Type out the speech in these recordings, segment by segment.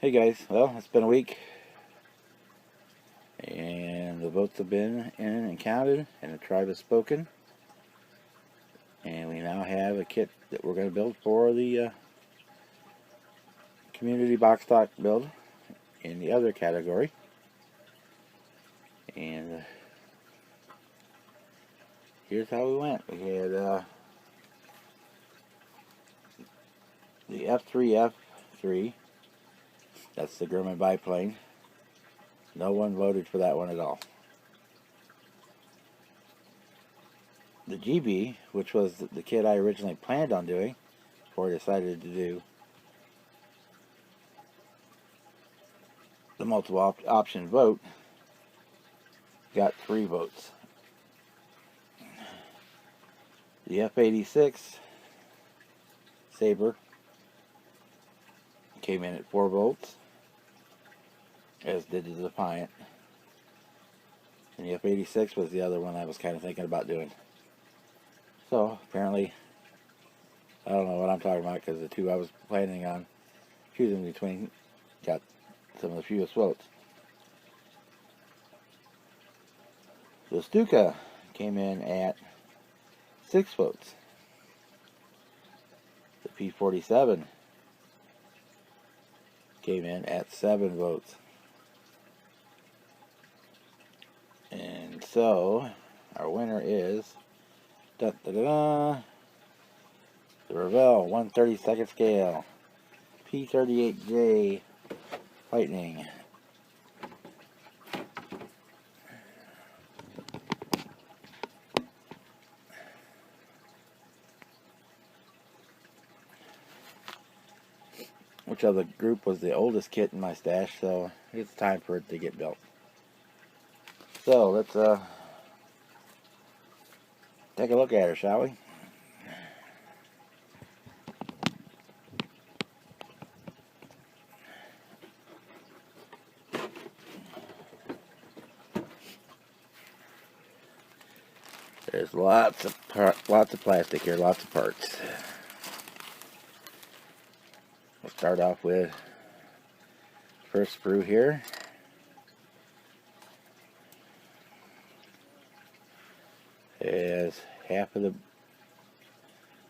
Hey guys, well, it's been a week and the votes have been in and counted and the tribe has spoken, and we now have a kit that we're going to build for the community box stock build in the other category. And here's how we went. We had the F3F3, that's the Grumman biplane. No one voted for that one at all. The GB, which was the kit I originally planned on doing before I decided to do the multiple option vote, got 3 votes. The F86 Sabre came in at 4 votes, as did the Defiant. And the F86 was the other one I was kind of thinking about doing. So apparently, I don't know what I'm talking about, because the two I was planning on choosing between got some of the fewest votes. The Stuka came in at 6 votes. The P47 came in at 7 votes. And so, our winner is the Revell 1/32 scale P38J Lightning. Which of the group was the oldest kit in my stash, so it's time for it to get built. So let's take a look at her, shall we? There's lots of plastic here, lots of parts. We'll start off with first sprue here. Has half of the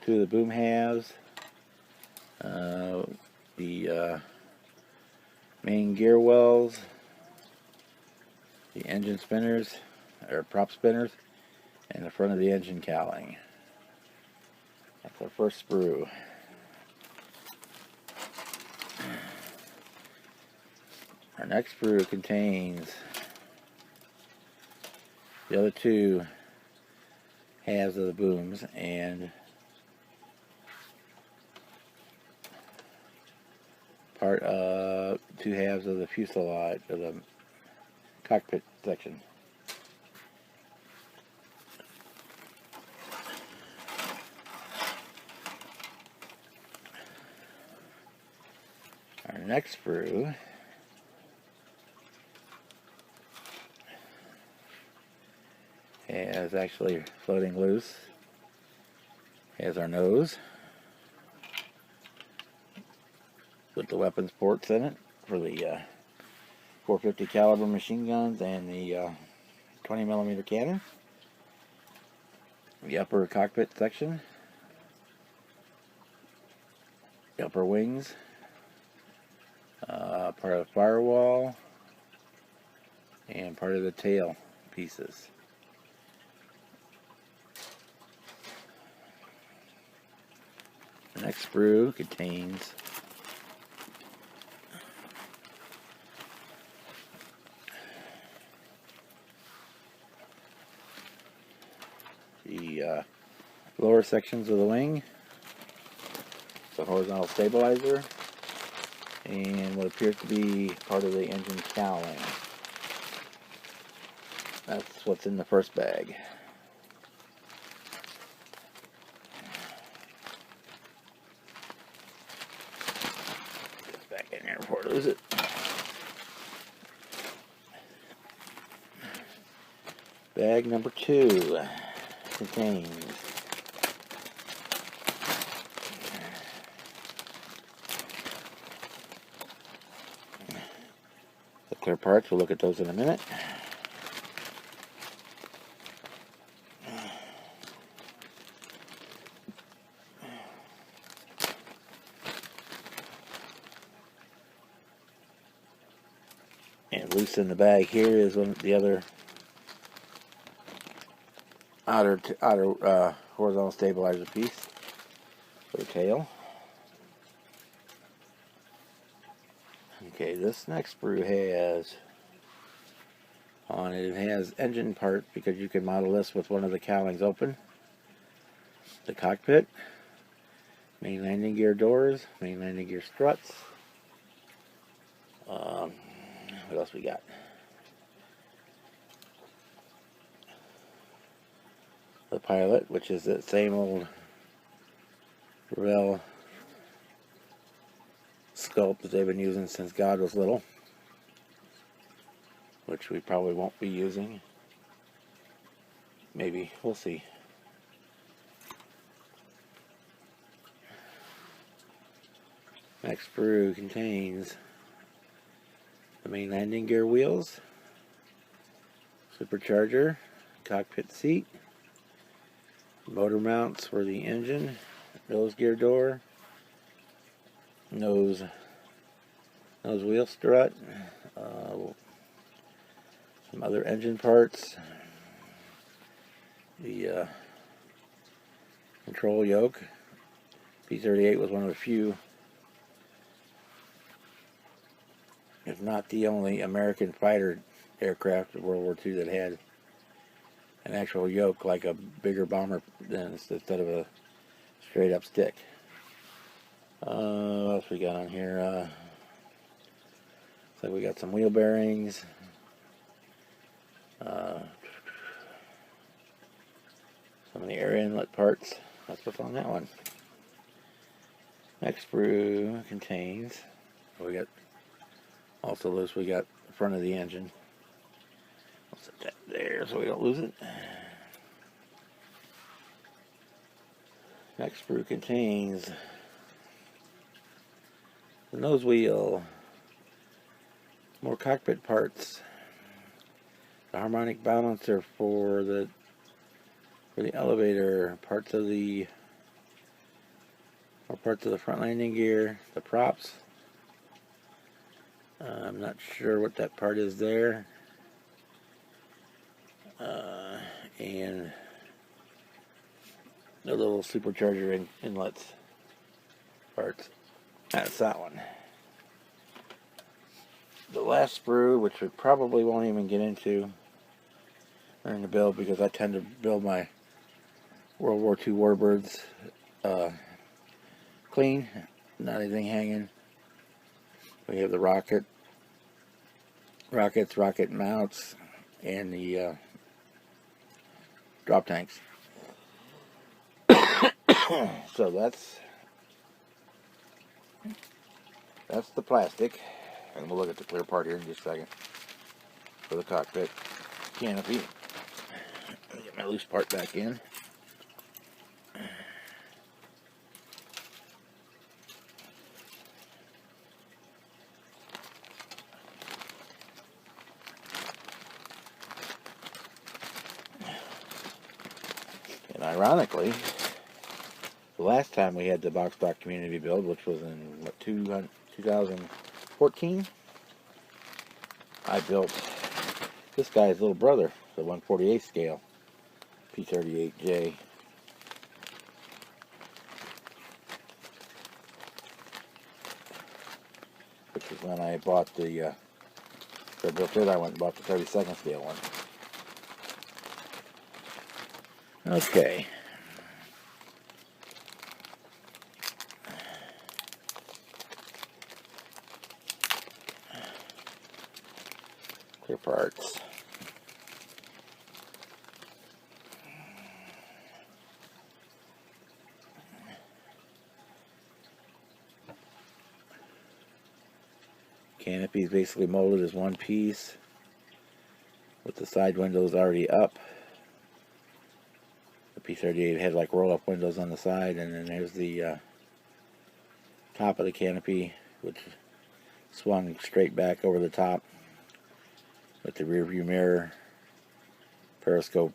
2 of the boom halves, the main gear wells, the engine spinners or prop spinners, and the front of the engine cowling. That's our first sprue. Our next sprue contains the other 2 halves of the booms and part of 2 halves of the fuselage of the cockpit section. Our next sprue is actually floating loose. Has our nose with the weapons ports in it for the 450 caliber machine guns and the 20mm cannon. The upper cockpit section, the upper wings, part of the firewall, and part of the tail pieces. The next sprue contains the lower sections of the wing, the horizontal stabilizer, and what appears to be part of the engine cowling. That's what's in the first bag. Get this back in here before I lose it. Bag number 2 contains clear parts. We'll look at those in a minute. And loose in the bag here is one of the other outer horizontal stabilizer piece for the tail. Okay, this next sprue has on it, it has engine part because you can model this with one of the cowlings open. The cockpit, main landing gear doors, main landing gear struts. What else we got? The pilot, which is that same old Revell sculpt that they've been using since God was little, which we probably won't be using. Maybe, we'll see. Next sprue contains the main landing gear wheels, supercharger, cockpit seat, motor mounts for the engine, nose gear door, nose wheel strut, some other engine parts, the control yoke. P-38 was one of the few, if not the only, American fighter aircraft of World War II that had an actual yoke like a bigger bomber instead of a straight up stick. What else we got on here? Looks like we got some wheel bearings. Some of the air inlet parts. That's what's on that one. Next sprue contains, we got also loose, we got the front of the engine. I'll set that there so we don't lose it. Next sprue contains the nose wheel, more cockpit parts, the harmonic balancer for the elevator, parts of the front landing gear, the props. I'm not sure what that part is there. And the little supercharger inlets parts. That's that one. The last sprue, which we probably won't even get into during the build because I tend to build my World War II warbirds clean, not anything hanging. We have the rockets, rocket mounts, and the drop tanks. So that's the plastic, and we'll look at the clear part here in just a second for the cockpit canopy. Let me get my loose part back in. And ironically, the last time we had the box stock community build, which was in what, 2014, I built this guy's little brother, the 1/48 scale P-38J. Which is when I bought I built it, I went and bought the 32nd scale one. Okay. Clear parts. Canopy is basically molded as one piece with the side windows already up. The P-38 had like roll-up windows on the side, and then there's the top of the canopy, which swung straight back over the top with the rear view mirror periscope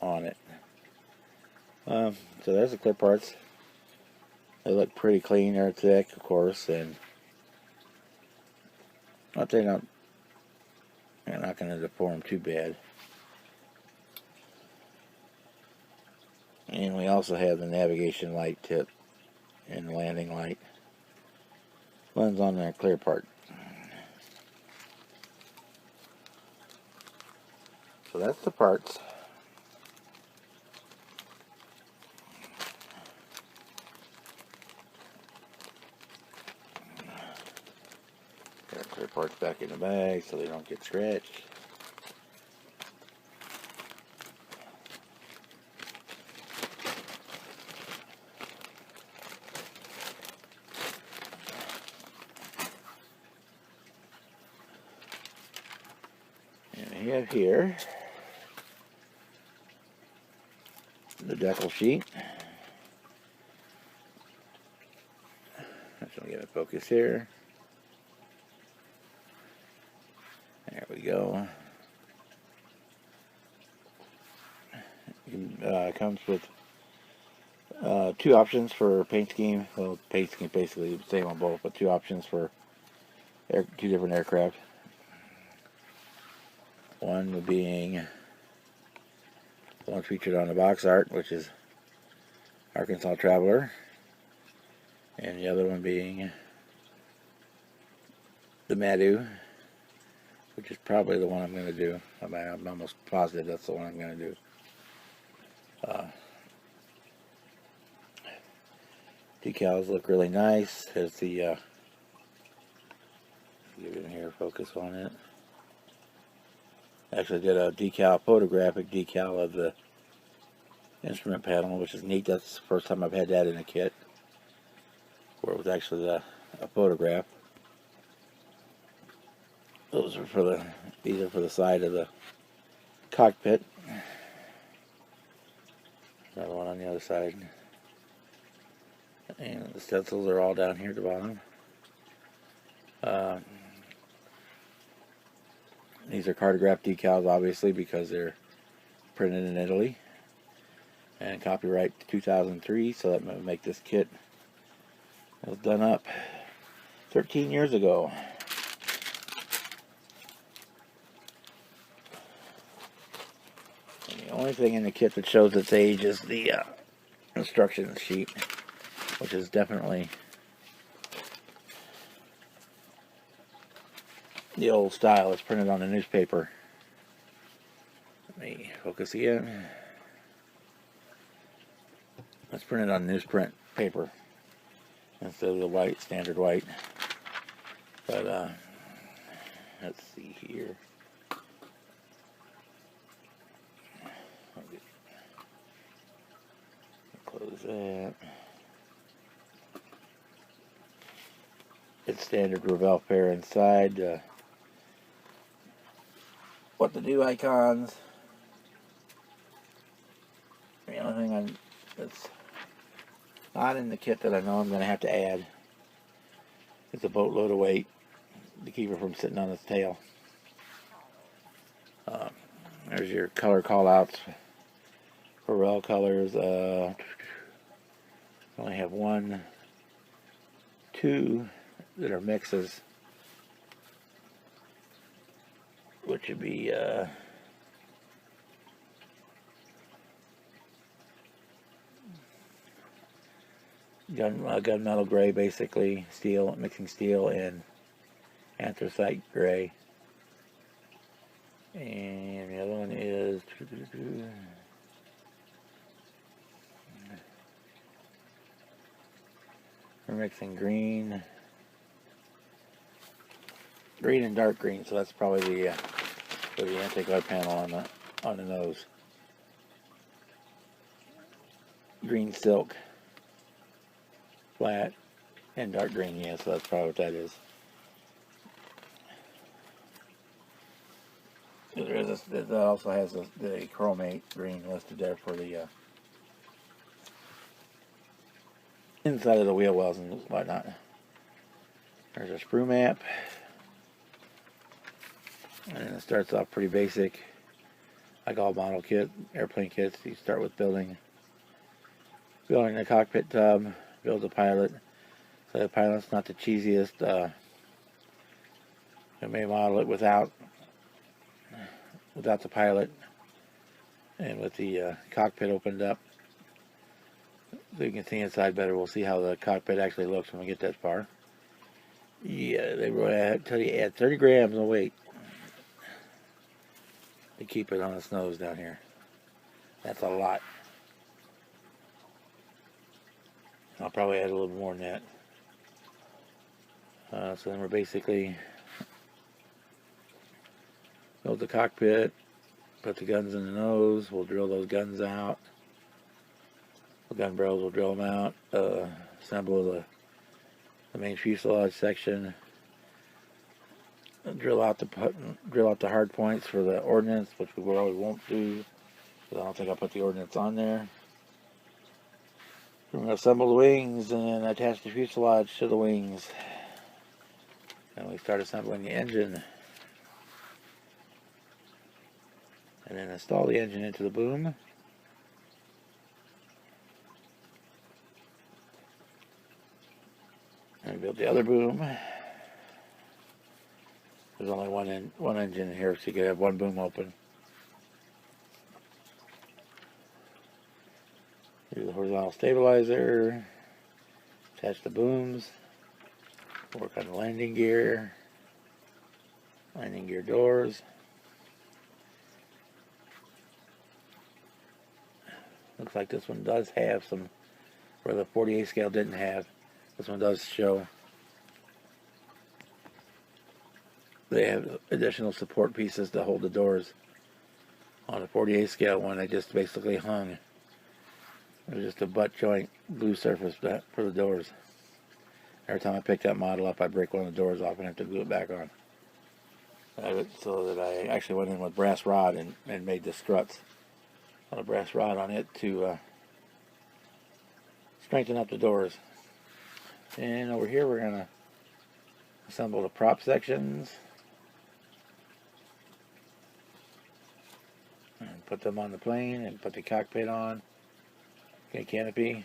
on it. So there's the clip parts. They look pretty clean. They're thick, of course, and they're not going to deform too bad. And we also have the navigation light tip and landing light. Lens on that clear part. So that's the parts. Got clear parts back in the bag so they don't get scratched. And we have here the decal sheet. I'm just going to get a focus here. There we go. It comes with two options for paint scheme. Well, paint scheme basically the same on both, but two options for two different aircraft. One being the one featured on the box art, which is Arkansas Traveler, and the other one being the Madu, which is probably the one I'm going to do. I'm almost positive that's the one I'm going to do. Decals look really nice. There's the give it in here, focus on it. Actually did a photographic decal of the instrument panel, which is neat. That's the first time I've had that in a kit, where it was actually a photograph. These are for the side of the cockpit. Another one on the other side. And the stencils are all down here at the bottom. These are cartograph decals, obviously, because they're printed in Italy. And copyright 2003, so that might make this kit was done up 13 years ago. And the only thing in the kit that shows its age is the instructions sheet, which is definitely the old style. It's printed on a newspaper. Let me focus again. It's printed on newsprint paper instead of the white, standard white. But let's see here. Close that. It's standard Revell fare inside. What to do icons. The only thing that's not in the kit that I know I'm going to have to add is a boatload of weight to keep it from sitting on its tail. There's your color callouts for Revell colors. I only have 1, 2 that are mixes, which would be gunmetal gray, basically steel, mixing steel and anthracite gray, and the other one is we're mixing green and dark green, so that's probably the for the anti-glare panel on the nose. Green silk, flat, and dark green. Yeah, so that's probably what that is. It also has the chromate green listed there for the inside of the wheel wells and whatnot. There's a sprue map. And it starts off pretty basic, like all model kit, airplane kits. You start with building the cockpit tub, build the pilot. So the pilot's not the cheesiest. You may model it without the pilot and with the cockpit opened up, so you can see inside better. We'll see how the cockpit actually looks when we get that far. Yeah, they really tell you add 30 grams of weight to keep it on its nose down here. That's a lot. I'll probably add a little more than that. So then we're basically build the cockpit, put the guns in the nose, we'll drill those guns out. The gun barrels, we'll drill them out, assemble the main fuselage section, drill out the hard points for the ordnance, which we probably won't do, because I don't think I'll put the ordnance on there. We're going to assemble the wings and attach the fuselage to the wings. And we start assembling the engine. And then install the engine into the boom. And build the other boom. There's only one engine in here, so you can have one boom open. Do the horizontal stabilizer, attach the booms, work on the landing gear doors. Looks like this one does have some, where the 48 scale didn't have. This one does show they have additional support pieces to hold the doors. On the 48 scale one, they just basically hung. It was just a butt joint glue surface for the doors. Every time I pick that model up, I break one of the doors off and have to glue it back on. So that I actually went in with brass rod and made the struts on a brass rod on it to strengthen up the doors. And over here we're going to assemble the prop sections and put them on the plane and put the cockpit on. Okay, canopy,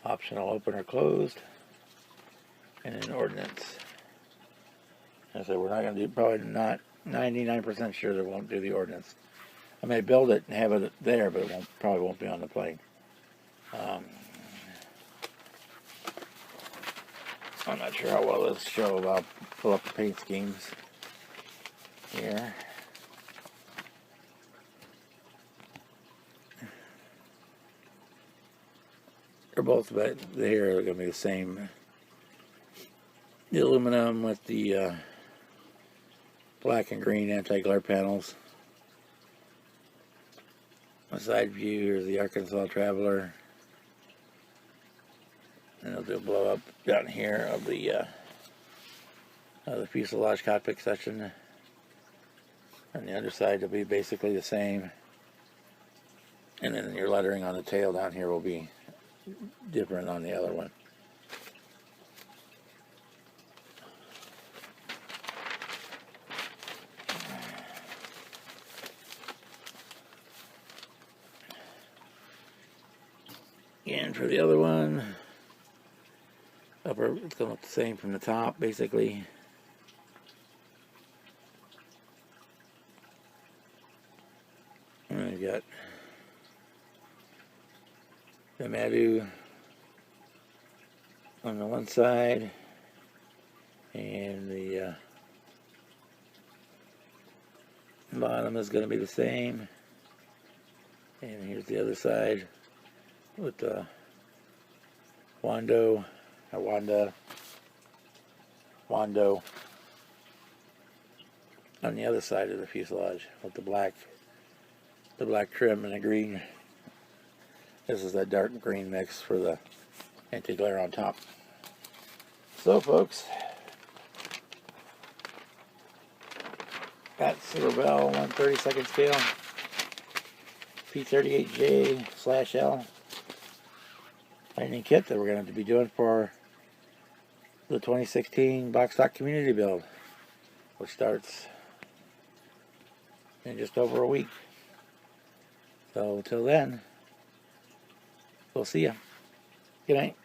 optional open or closed, and then ordnance. I said we're not going to do, probably not 99% sure that won't do the ordnance. I may build it and have it there, but it probably won't be on the plane. I'm not sure how well this show. I'll pull up the paint schemes here. They're both, but here are going to be the same. The aluminum with the black and green anti-glare panels. On the side view, here's the Arkansas Traveler. And it'll do a blow up down here of the fuselage cockpit section. And the underside will be basically the same. And then your lettering on the tail down here will be different on the other one. And for the other one, upper, it's going to look the same from the top, basically. And we've got the Madu on the one side, and the bottom is going to be the same. And here's the other side with the Wando on the other side of the fuselage with the black trim and the green. This is that dark green mix for the anti-glare on top. So folks, that's the Revell 1/32 scale P38J/L lightning kit that we're going to be doing for the 2016 box stock community build, which starts in just over a week. So until then, we'll see ya. Good night.